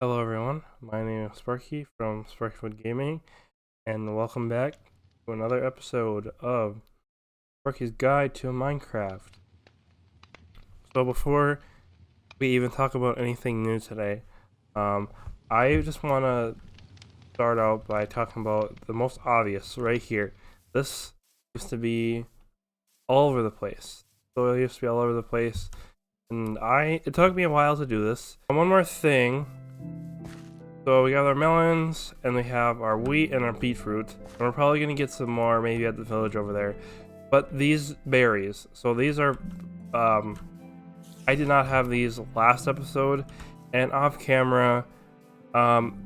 Hello everyone, my name is Sparky from Sparky Gaming, and welcome back to another episode of Sparky's Guide to Minecraft. So before we even talk about anything new today, I just want to start out by talking about the most obvious right here. This used to be all over the place. So it used to be all over the place, and it took me a while to do this. And one more thing. So we got our melons, and we have our wheat and our beetroot. And we're probably going to get some more maybe at the village over there. But these berries, so these are, I did not have these last episode. And off camera,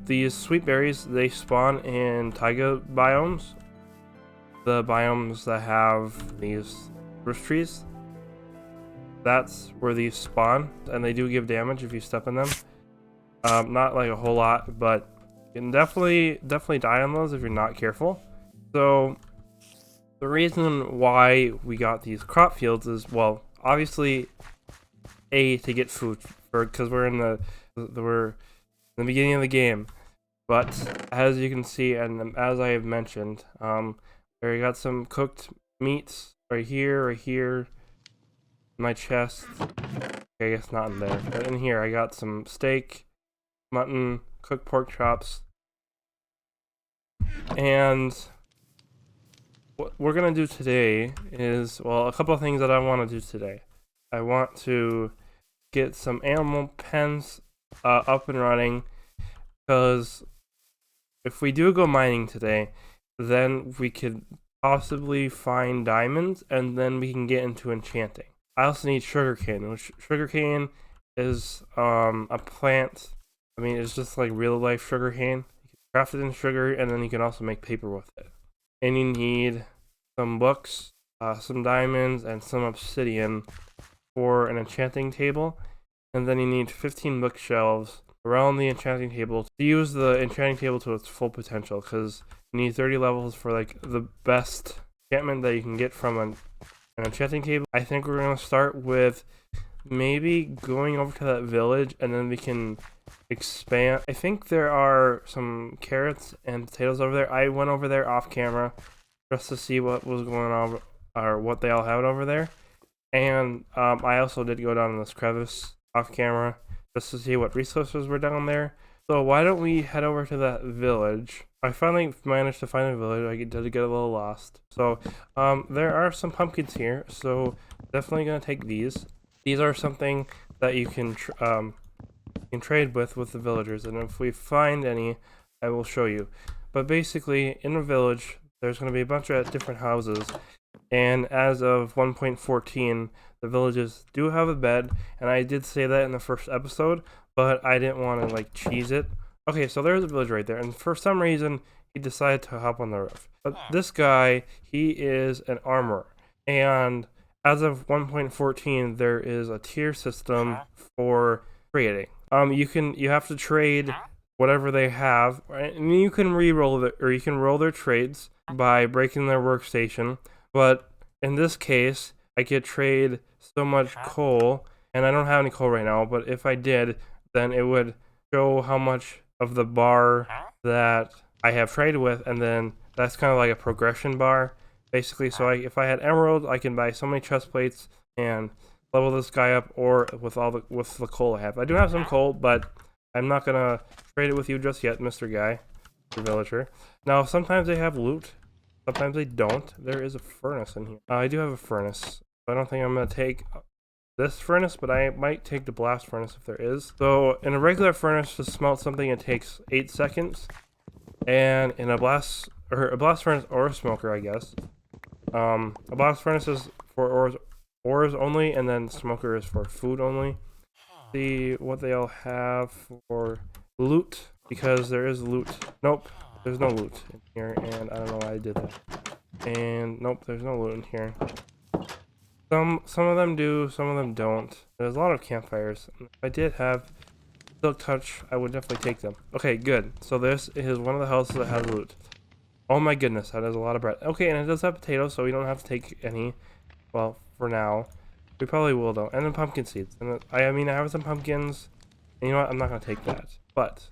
these sweet berries, they spawn in taiga biomes. The biomes that have these spruce trees. That's where these spawn, and they do give damage if you step in them. Not like a whole lot, but you can definitely die on those if you're not careful. So the reason why we got these crop fields is, well, obviously to get food, because we're in the beginning of the game. But as you can see, and as I have mentioned, we got some cooked meats right here, my chest. Okay, I guess not in there, but in here I got some steak, mutton, cooked pork chops, and what we're gonna do today is, well, a couple of things that I want to do today. I want to get some animal pens up and running, because if we do go mining today, then we could possibly find diamonds, and then we can get into enchanting. I also need sugarcane, which sugarcane is a plant. I mean, it's just like real life sugar cane. You can craft it in sugar, and then you can also make paper with it. And you need some books, some diamonds, and some obsidian for an enchanting table. And then you need 15 bookshelves around the enchanting table to use the enchanting table to its full potential, because you need 30 levels for like the best enchantment that you can get from an enchanting table. I think we're going to start with maybe going over to that village, and then we can expand. I think there are some carrots and potatoes over there. I went over there off camera just to see what was going on, or what they all had over there. And I also did go down in this crevice off camera just to see what resources were down there. So why don't we head over to that village? I finally managed to find a village. I did get a little lost. So there are some pumpkins here, so definitely gonna take these. These are something that you can trade with the villagers, and if we find any, I will show you. But basically, in a village, there's going to be a bunch of different houses, and as of 1.14, the villages do have a bed, and I did say that in the first episode, but I didn't want to like cheese it. Okay, so there's a village right there, and for some reason, he decided to hop on the roof. But this guy, he is an armorer, and as of 1.14, there is a tier system for trading. You have to trade whatever they have, right? And you can you can roll their trades by breaking their workstation. But in this case, I could trade so much coal, and I don't have any coal right now. But if I did, then it would show how much of the bar that I have traded with, and then that's kind of like a progression bar, basically. So if I had emerald, I can buy so many chest plates and level this guy up, or with the coal I have. I do have some coal, but I'm not gonna trade it with you just yet, Mr. Guy, the villager. Now, sometimes they have loot, sometimes they don't. There is a furnace in here. I do have a furnace. I don't think I'm gonna take this furnace, but I might take the blast furnace if there is. So in a regular furnace to smelt something, it takes 8 seconds, and in a blast furnace or a smoker, I guess. A blast furnace is for ores only, and then smoker is for food only. See what they all have for loot, because there is loot. Nope, there's no loot in here, and I don't know why I did that. And nope, there's no loot in here. Some of them do, some of them don't. There's a lot of campfires. If I did have silk touch, I would definitely take them. Okay, good. So this is one of the houses that has loot. Oh my goodness, that is a lot of bread. Okay, and it does have potatoes, so we don't have to take any. Well, for now. We probably will, though. And then pumpkin seeds. And I mean, I have some pumpkins. And you know what? I'm not gonna take that. But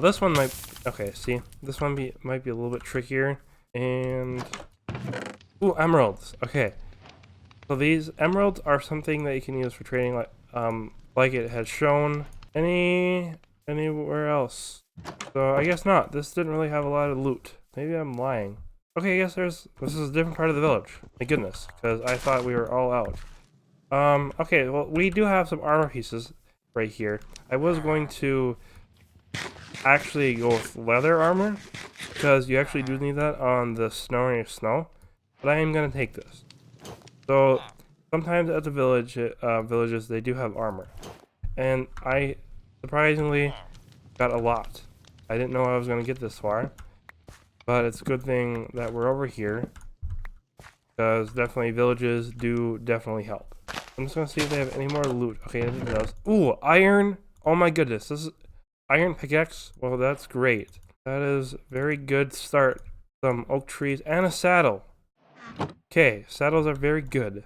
this one might. Okay, see, this one might be a little bit trickier. And ooh, emeralds. Okay, so these emeralds are something that you can use for trading, like it had shown. Anywhere else? So I guess not. This didn't really have a lot of loot. Maybe I'm lying. Okay, I guess this is a different part of the village. Thank goodness, because I thought we were all out. Okay, well, we do have some armor pieces right here. I was going to actually go with leather armor, because you actually do need that on the snow, but I am going to take this. So, sometimes at the villages, they do have armor. And I, surprisingly, got a lot. I didn't know I was going to get this far, but it's a good thing that we're over here, because definitely villages do definitely help. I'm just gonna see if they have any more loot. Okay, it does. Ooh, iron! Oh my goodness, this is iron pickaxe. Well, that's great. That is very good start. Some oak trees and a saddle. Okay, saddles are very good.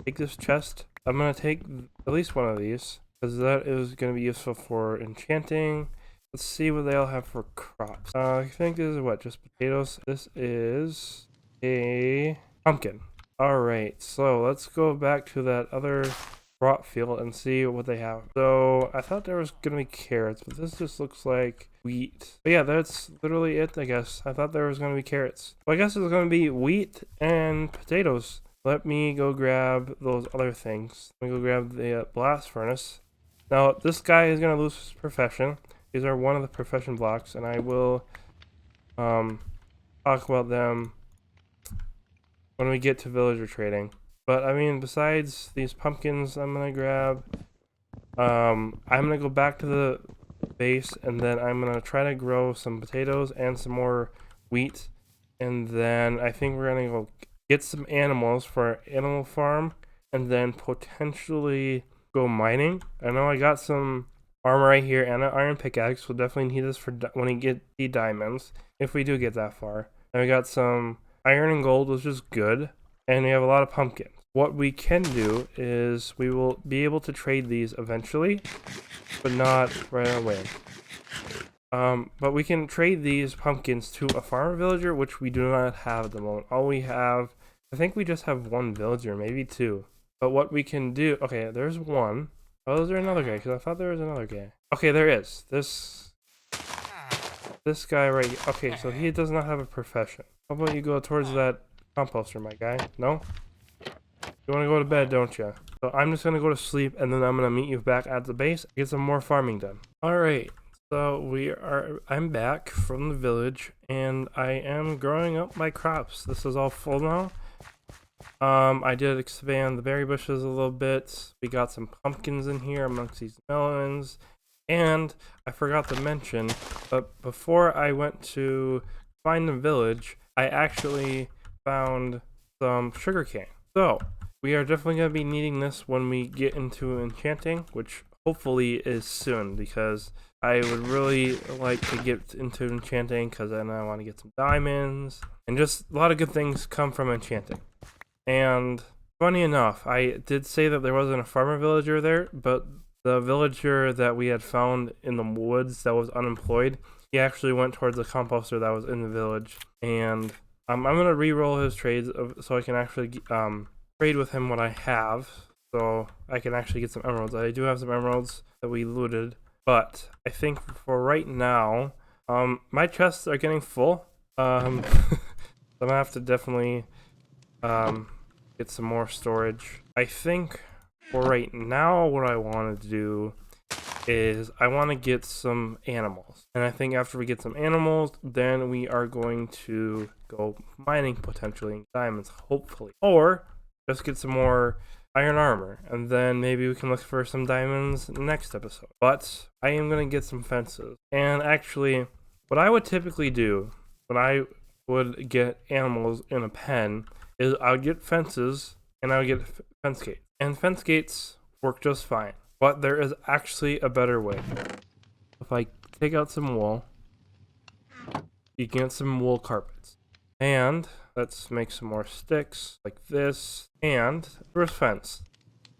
Take this chest. I'm gonna take at least one of these, because that is gonna be useful for enchanting. Let's see what they all have for crops. I think this is what, just potatoes. This is a pumpkin. Alright, so let's go back to that other crop field and see what they have. So I thought there was gonna be carrots, but this just looks like wheat. But yeah, that's literally it, I guess. I thought there was gonna be carrots. Well, I guess it's gonna be wheat and potatoes. Let me go grab those other things. Let me go grab the blast furnace. Now, this guy is gonna lose his profession. These are one of the profession blocks, and I will talk about them when we get to villager trading. But I mean, besides these pumpkins, I'm gonna grab. I'm gonna go back to the base, and then I'm gonna try to grow some potatoes and some more wheat, and then I think we're gonna go get some animals for our animal farm, and then potentially go mining. I know I got some armor right here and an iron pickaxe. We'll definitely need this for when we get the diamonds, if we do get that far. And we got some iron and gold, which is good, and we have a lot of pumpkins. What we can do is we will be able to trade these eventually, but not right away. But we can trade these pumpkins to a farmer villager, which we do not have at the moment. All we have, I think we just have one villager, maybe two. But what we can do, okay, there's one. Oh, is there another guy? Because I thought there was another guy. Okay, there is. This guy right here. Okay, so he does not have a profession. How about you go towards that composter, my guy? No? You want to go to bed, don't you? So I'm just going to go to sleep, and then I'm going to meet you back at the base and get some more farming done. Alright, so I'm back from the village, and I am growing up my crops. This is all full now. I did expand the berry bushes a little bit. We got some pumpkins in here amongst these melons. And I forgot to mention, but before I went to find the village, I actually found some sugarcane. So, we are definitely going to be needing this when we get into enchanting, which hopefully is soon, because I would really like to get into enchanting, because then I want to get some diamonds, and just a lot of good things come from enchanting. And funny enough, I did say that there wasn't a farmer villager there, but the villager that we had found in the woods that was unemployed, he actually went towards the composter that was in the village. And I'm going to re-roll his trades so I can actually trade with him what I have, so I can actually get some emeralds. I do have some emeralds that we looted, but I think for right now, my chests are getting full. I'm going to have to definitely get some more storage. I think for right now, what I want to do is I want to get some animals. And I think after we get some animals, then we are going to go mining potentially in diamonds, hopefully. Or just get some more iron armor. And then maybe we can look for some diamonds next episode. But I am going to get some fences. And actually, what I would typically do when I would get animals in a pen is I would get fences and I would get fence gates. And fence gates work just fine. But there is actually a better way. If I take out some wool, you can get some wool carpets. And let's make some more sticks like this. And reverse fence.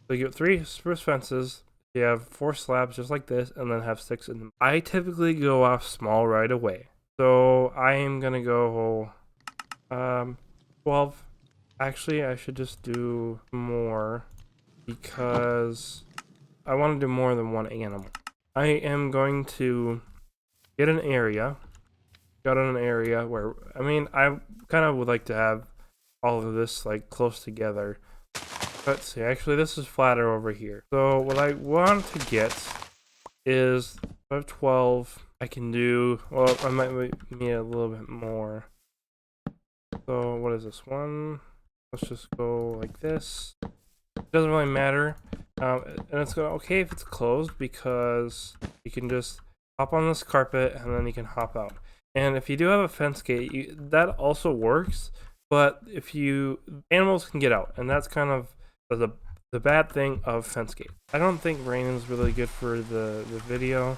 So you get 3 spruce fences. You have 4 slabs just like this, and then have 6 in them. I typically go off small right away. So I am gonna go 12. Actually, I should just do more because I want to do more than one animal. I am going to get an area. Got an area where, I mean, I kind of would like to have all of this like close together. Let's see, actually this is flatter over here. So what I want to get is 12. I can do, well, I might need a little bit more. So what is this one? Let's just go like this. It doesn't really matter. And it's okay if it's closed because you can just hop on this carpet and then you can hop out. And if you do have a fence gate, that also works. But if animals can get out, and that's kind of the bad thing of fence gate. I don't think rain is really good for the video.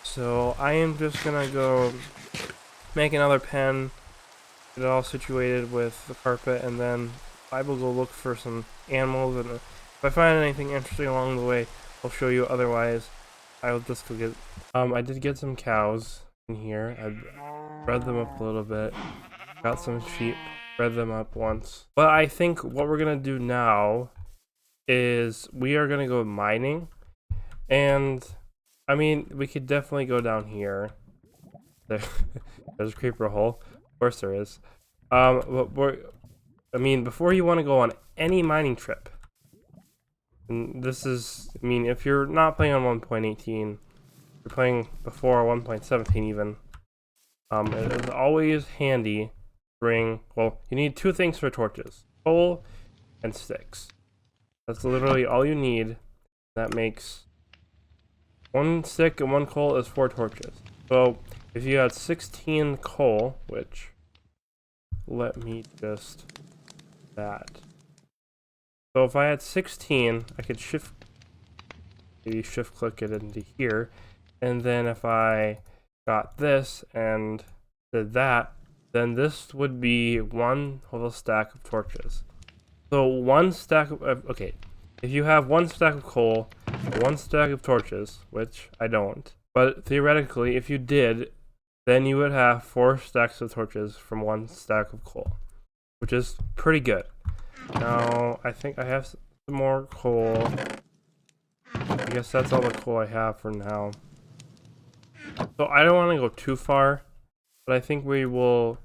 So I am just gonna go make another pen, get it all situated with the carpet, and then I will go look for some animals, and if I find anything interesting along the way, I'll show you. Otherwise, I will just go get. I did get some cows in here. I bred them up a little bit. Got some sheep. Bred them up once. But I think what we're gonna do now is we are gonna go mining, and I mean we could definitely go down here. There's a creeper hole. Of course there is. But I mean, before you want to go on any mining trip, and this is, I mean, if you're not playing on 1.18, you're playing before 1.17 even, it is always handy to bring, well, you need 2 things for torches, coal and sticks. That's literally all you need. That makes 1 stick and 1 coal is 4 torches. So if you had 16 coal, which, let me just that. So if I had 16, I could maybe shift click it into here, and then if I got this and did that, then this would be 1 whole stack of torches. So 1 stack of, okay, if you have 1 stack of coal, 1 stack of torches, which I don't, but theoretically if you did, then you would have 4 stacks of torches from 1 stack of coal, which is pretty good. Now, I think I have some more coal. I guess that's all the coal I have for now. So I don't want to go too far, but I think we will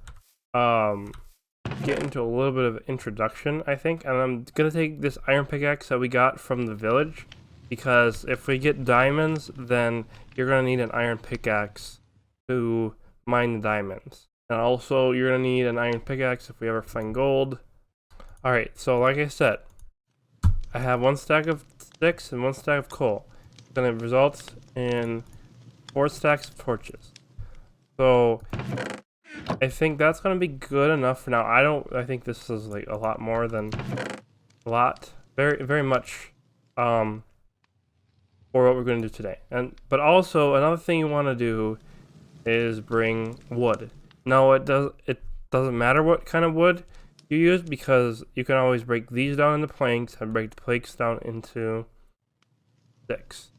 get into a little bit of introduction, I think. And I'm going to take this iron pickaxe that we got from the village, because if we get diamonds, then you're going to need an iron pickaxe to mine the diamonds. And also, you're going to need an iron pickaxe if we ever find gold. Alright, so like I said, I have 1 stack of sticks and 1 stack of coal. Then it results in 4 stacks of torches. So I think that's gonna be good enough for now. I think this is like a lot more than very much for what we're gonna do today. But also another thing you wanna do is bring wood. No, it doesn't matter what kind of wood you use, because you can always break these down into planks and break the planks down into sticks.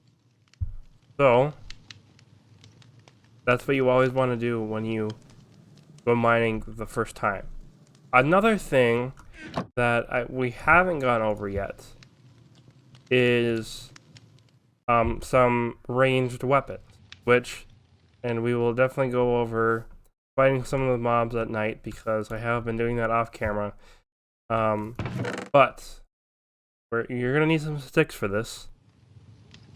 So that's what you always want to do when you go mining the first time. Another thing that we haven't gone over yet is some ranged weapons, and we will definitely go over fighting some of the mobs at night, because I have been doing that off camera. But you're gonna need some sticks for this,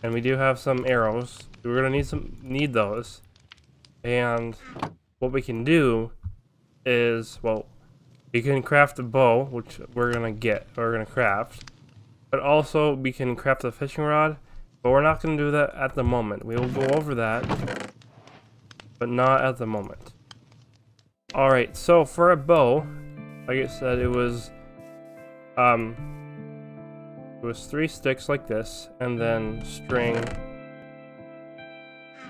and we do have some arrows. We're gonna need those, and what we can do is, well, you can craft a bow, which we're gonna craft, but also we can craft a fishing rod, but we're not gonna do that at the moment. We will go over that, but not at the moment. Alright, so for a bow, like I said, it was 3 sticks like this, and then string.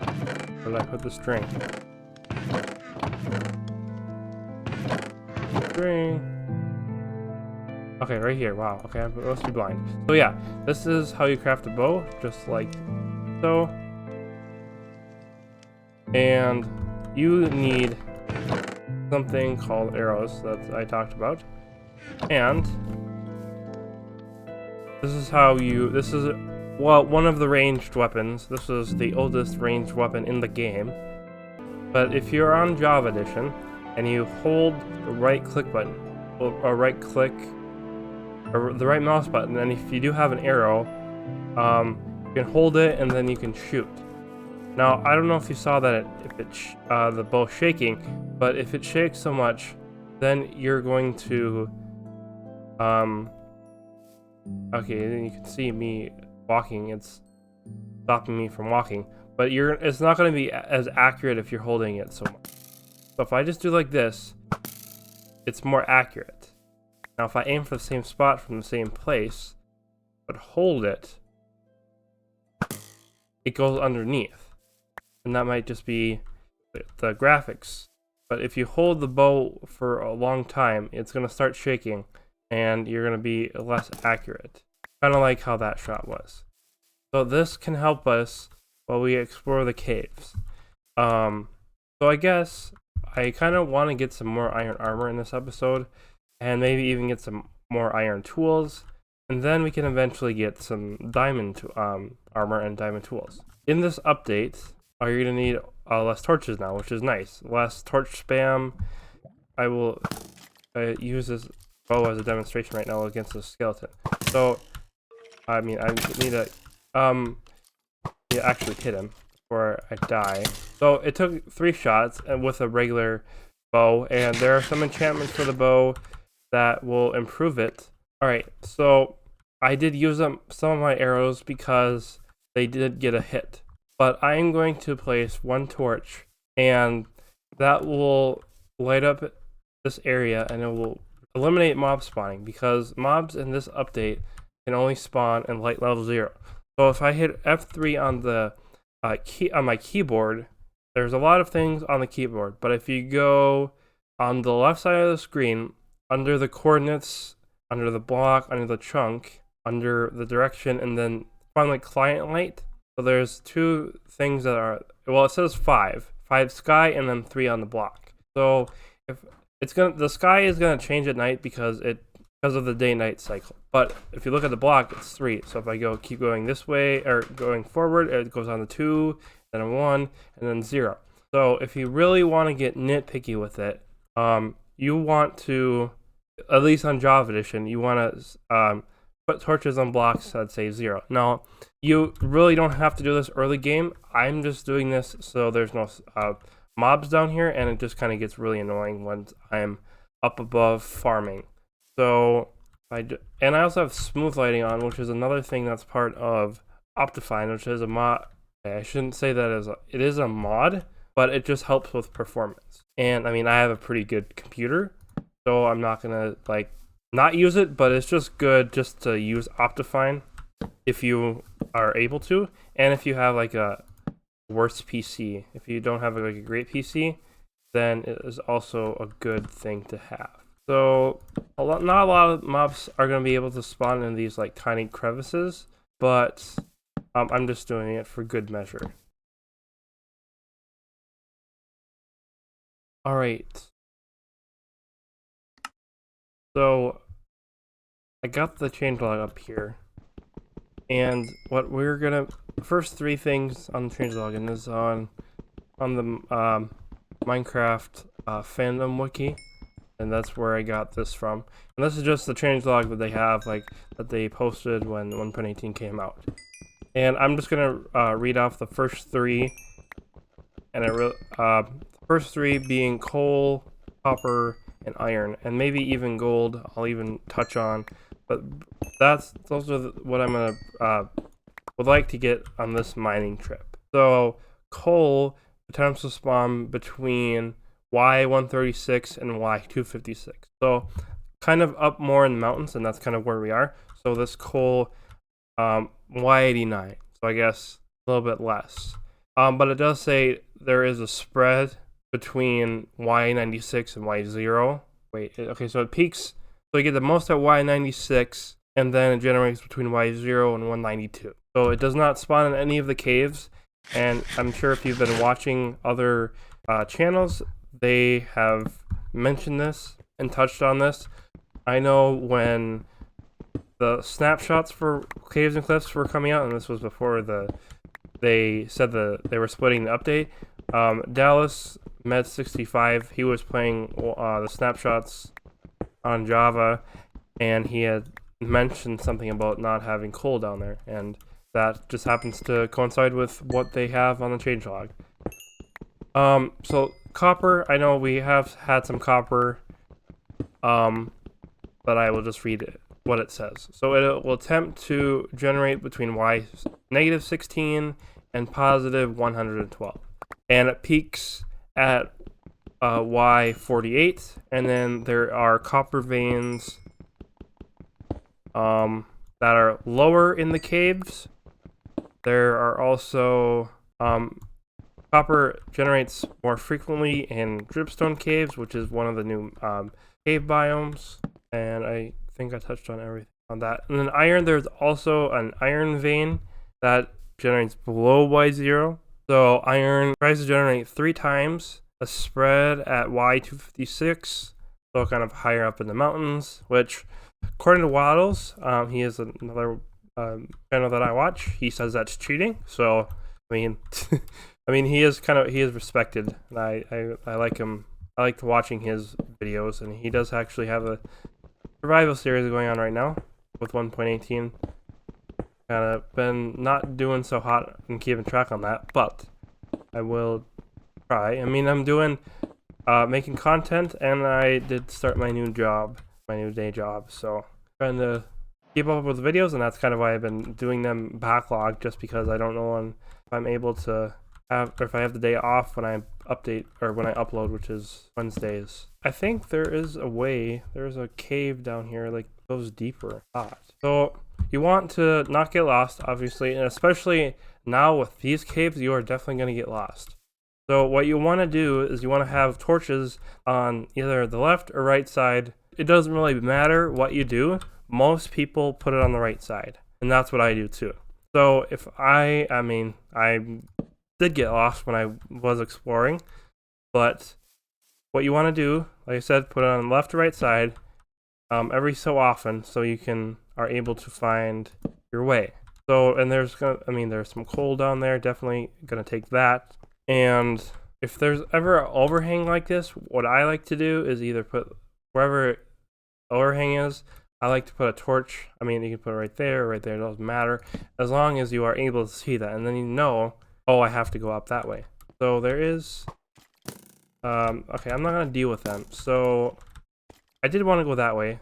Where did I put the string? String. Okay, right here. Wow. Okay, I must be blind. So yeah, this is how you craft a bow, just like so. And you need something called arrows that I talked about. And this is how you, this is, well, one of the ranged weapons. This is the oldest ranged weapon in the game. But if you're on Java Edition and you hold the right click button, or right click, or the right mouse button, and if you do have an arrow, you can hold it and then you can shoot. Now, I don't know if you saw that the bow shaking, but if it shakes so much, then you're going to, okay, then you can see me walking. It's stopping me from walking, but it's not going to be as accurate if you're holding it so much. So if I just do like this, it's more accurate. Now, if I aim for the same spot from the same place, but hold it, it goes underneath. And that might just be the graphics. But if you hold the bow for a long time, it's going to start shaking, and you're going to be less accurate. Kind of like how that shot was. So this can help us while we explore the caves. So I guess I kind of want to get some more iron armor in this episode, and maybe even get some more iron tools, and then we can eventually get some diamond armor and diamond tools. In this update, you're going to need less torches now, which is nice. Less torch spam. I will use this bow as a demonstration right now against the skeleton. So, I mean, I need to actually hit him before I die. So it took 3 shots with a regular bow, and there are some enchantments for the bow that will improve it. Alright, so I did use up some of my arrows because they did get a hit. But I am going to place 1 torch, and that will light up this area, and it will eliminate mob spawning, because mobs in this update can only spawn in light level 0. So if I hit F3 on the on my keyboard, there's a lot of things on the keyboard, but if you go on the left side of the screen, under the coordinates, under the block, under the chunk, under the direction, and then finally client light. So there's 2 things that are, well, it says 5 sky, and then 3 on the block. So if the sky is gonna change at night because of the day-night cycle. But if you look at the block, it's 3. So if I keep going this way, or going forward, it goes on to 2, then a 1, and then 0. So if you really want to get nitpicky with it, you want to, at least on Java Edition, you want to put torches on blocks that say 0. Now, you really don't have to do this early game. I'm just doing this so there's no mobs down here, and it just kind of gets really annoying once I'm up above farming. So and I also have smooth lighting on, which is another thing that's part of Optifine, which is a mod. I shouldn't say that it is a mod, but it just helps with performance. And I mean, I have a pretty good computer, so I'm not gonna not use it, but it's just good just to use Optifine if you are able to, and if you have like a worse PC. If you don't have like a great PC, then it is also a good thing to have. So not a lot of mobs are going to be able to spawn in these like tiny crevices, but I'm just doing it for good measure. All right. So I got the changelog up here, and what we're gonna, the first 3 things on the changelog, and is on the Minecraft fandom wiki, and that's where I got this from. And this is just the changelog that they have, that they posted when 1.18 came out. And I'm just gonna read off the first 3, and first 3 being coal, copper, and iron, and maybe even gold. I'll even touch on, but those are what I'm gonna would like to get on this mining trip. So coal attempts to spawn between Y136 and Y256. So kind of up more in the mountains, and that's kind of where we are. So this coal, Y89. So I guess a little bit less. But it does say there is a spread between Y96 and Y0. Wait, okay, so it peaks So you get the most at Y96, and then it generates between Y0 and 192. So it does not spawn in any of the caves, and I'm sure if you've been watching other channels, they have mentioned this and touched on this. I know when the snapshots for caves and cliffs were coming out, and this was before they said they were splitting the update. Dallas Med65, he was playing the snapshots on Java, and he had mentioned something about not having coal down there, and that just happens to coincide with what they have on the changelog. So copper, I know we have had some copper, but I will just read what it says. So it will attempt to generate between -16 and +112, and it peaks at Y48, and then there are copper veins that are lower in the caves. There are also copper generates more frequently in dripstone caves, which is one of the new cave biomes, and I think I touched on everything on that. And then iron, there's also an iron vein that generates below Y0. So iron tries to generate 3 times a spread at Y256, so kind of higher up in the mountains, which according to Waddles, he is another channel that I watch, he says that's cheating. So I mean I mean he is respected, and I like him. I like watching his videos, and he does actually have a survival series going on right now with 1.18. Kind of been not doing so hot and keeping track on that, but I will try. I mean, I'm doing making content, and I did start my new day job, so trying to keep up with the videos, and that's kind of why I've been doing them backlog, just because I don't know if I'm able to have, or if I have the day off when I update or when I upload, which is Wednesdays. I think there is a way. There's a cave down here, like goes deeper. So you want to not get lost, obviously, and especially now with these caves, you are definitely going to get lost. So what you want to do is you want to have torches on either the left or right side. It doesn't really matter what you do. Most people put it on the right side, and that's what I do too. So if I did get lost when I was exploring, but what you want to do, like I said, put it on the left or right side every so often, so you are able to find your way. So, and there's some coal down there, definitely gonna take that. And if there's ever an overhang like this, what I like to do is either put wherever the overhang is, I like to put a torch. I mean, you can put it right there, it doesn't matter, as long as you are able to see that, and then you know, oh, I have to go up that way. So there is, okay, I'm not gonna deal with them. So I did want to go that way.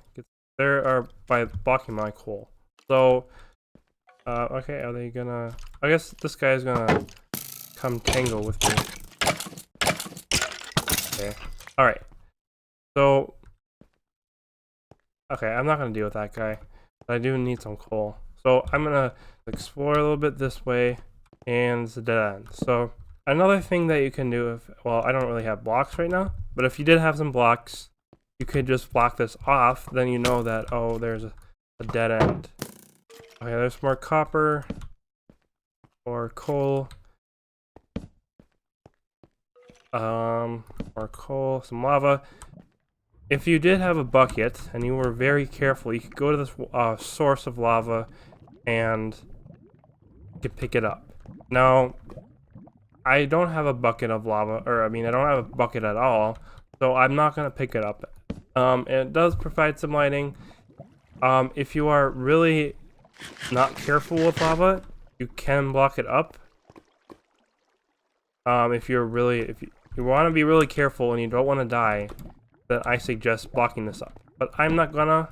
There are by blocking my coal. So, okay, are they gonna? I guess this guy is gonna come tangle with me. Okay, all right. So, okay, I'm not gonna deal with that guy, but I do need some coal. So I'm gonna explore a little bit this way, and it's a dead end. So another thing that you can do, well, I don't really have blocks right now, but if you did have some blocks, you could just block this off, then you know that, oh, there's a dead end. Okay, there's more copper or coal. More coal, some lava. If you did have a bucket and you were very careful, you could go to this source of lava and you could pick it up. Now, I don't have a bucket of lava, or I don't have a bucket at all, so I'm not gonna pick it up. It does provide some lighting. If you are really not careful with lava, you can block it up. If you want to be really careful and you don't want to die, then I suggest blocking this up. But I'm not gonna,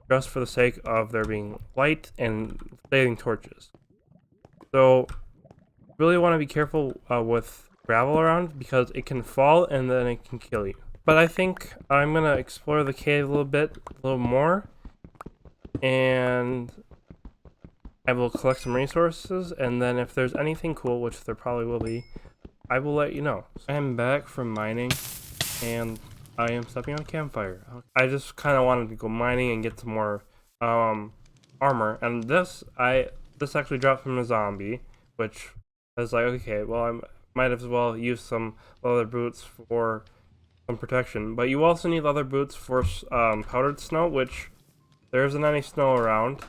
just for the sake of there being light and saving torches. So, really want to be careful with gravel around, because it can fall and then it can kill you. But I think I'm gonna explore the cave a little more, and I will collect some resources, and then if there's anything cool, which there probably will be, I will let you know. I'm back from mining, and I am stepping on a campfire. I just kind of wanted to go mining and get some more armor, and this actually dropped from a zombie, which I was like, okay, well, I might as well use some leather boots for some protection. But you also need leather boots for powdered snow, which there isn't any snow around.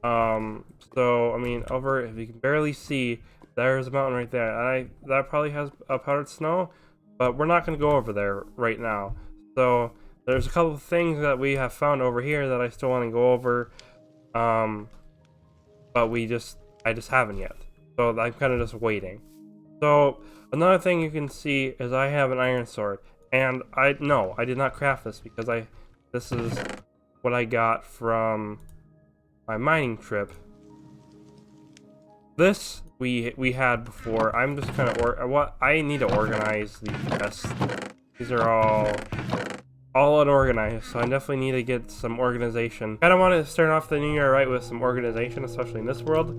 So I mean, over, if you can barely see, there's a mountain right there, and that probably has powdered snow, but we're not going to go over there right now. So there's a couple of things that we have found over here that I still want to go over, but I just haven't yet. So I'm kind of just waiting. So another thing you can see is I have an iron sword, and I did not craft this because this is what I got from my mining trip. This we had before. I'm just kind of I need to organize these chests. These are all unorganized, so I definitely need to get some organization. Kind of want to start off the new year right with some organization, especially in this world.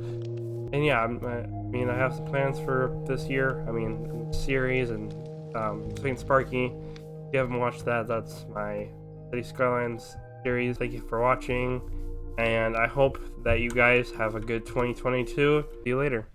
And yeah, I mean, I have some plans for this year. I mean, series and between Sparky. If you haven't watched that, that's my City Skylines series. Thank you for watching, and I hope that you guys have a good 2022. See you later.